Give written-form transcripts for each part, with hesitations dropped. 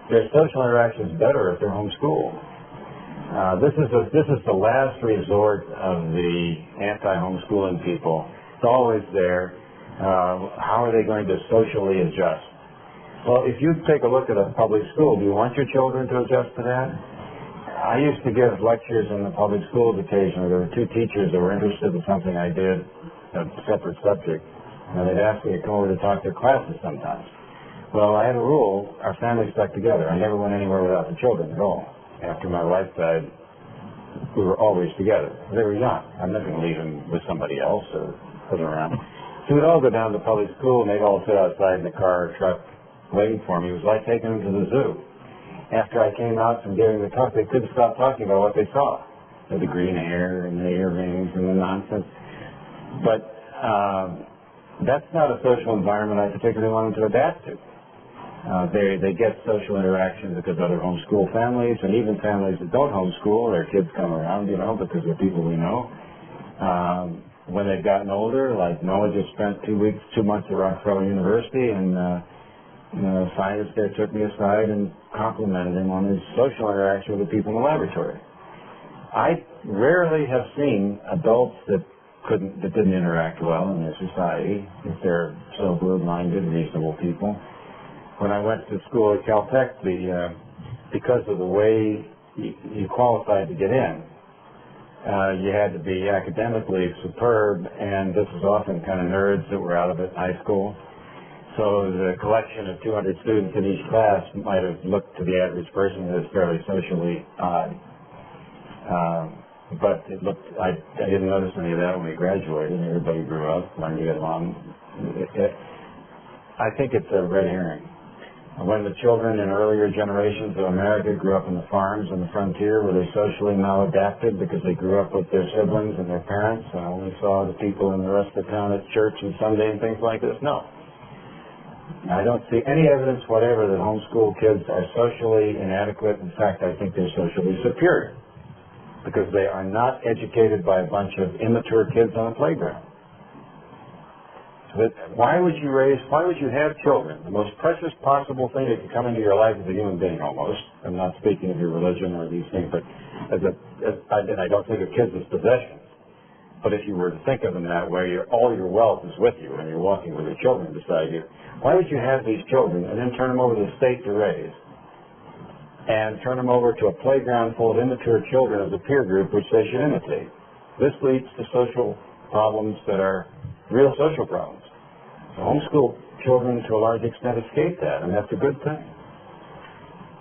their social interactions better if they're homeschooled. This is the last resort of the anti-homeschooling people. It's always there. How are they going to socially adjust? Well, if you take a look at a public school, do you want your children to adjust to that? I used to give lectures in the public schools occasionally. There were two teachers that were interested in something I did, a separate subject, and they'd ask me to come over to talk to their classes sometimes. Well, I had a rule, our family stuck together. I never went anywhere without the children at all. After my wife died, we were always together. They were young. I'm not going to leave them with somebody else or put them around. So we'd all go down to public school, and they'd all sit outside in the car or truck waiting for me. It was like taking them to the zoo. After I came out from giving the talk, they couldn't stop talking about what they saw. The green hair and the earrings and the nonsense. But that's not a social environment I particularly want them to adapt to. They get social interaction because other homeschool families, and even families that don't homeschool, their kids come around, because they're people we know. When they've gotten older, like Noah just spent 2 months at Rockefeller University, and a scientist there took me aside and complimented him on his social interaction with the people in the laboratory. I rarely have seen adults that didn't interact well in their society, if they're sober-minded, reasonable people. When I went to school at Caltech, because of the way you qualified to get in, you had to be academically superb, and this was often kind of nerds that were out of it in high school. So the collection of 200 students in each class might have looked to the average person as fairly socially odd. But it looked, I didn't notice any of that when we graduated. Everybody grew up, learned to get along. I think it's a red herring. When the children in earlier generations of America grew up in the farms and the frontier, were they socially maladapted because they grew up with their siblings and their parents and only saw the people in the rest of the town at church and Sunday and things like this? No. I don't see any evidence whatever that homeschool kids are socially inadequate. In fact, I think they're socially superior because they are not educated by a bunch of immature kids on a playground. But why would you have children? The most precious possible thing that could come into your life as a human being, almost. I'm not speaking of your religion or these things, but I don't think of kids as possessions. But if you were to think of them that way, all your wealth is with you and you're walking with your children beside you. Why would you have these children and then turn them over to the state to raise and turn them over to a playground full of immature children as a peer group which they should imitate? This leads to social problems that are real social problems. So homeschool children to a large extent escape that, and that's a good thing.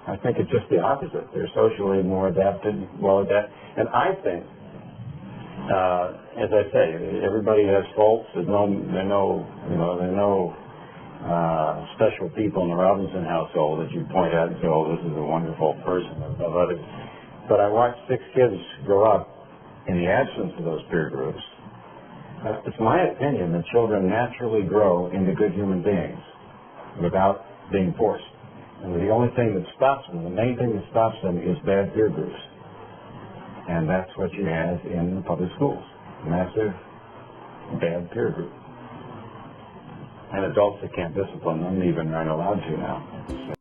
I think it's just the opposite. They're socially more adapted, well adapted. And I think, as I say, everybody has faults. There are no special people in the Robinson household that you point out and say, oh, this is a wonderful person of others. But I watched 6 kids grow up in the absence of those peer groups. It's my opinion that children naturally grow into good human beings without being forced. And the only thing that stops them, the main thing that stops them is bad peer groups. And that's what you have in the public schools. Massive bad peer group. And adults that can't discipline them even aren't allowed to now.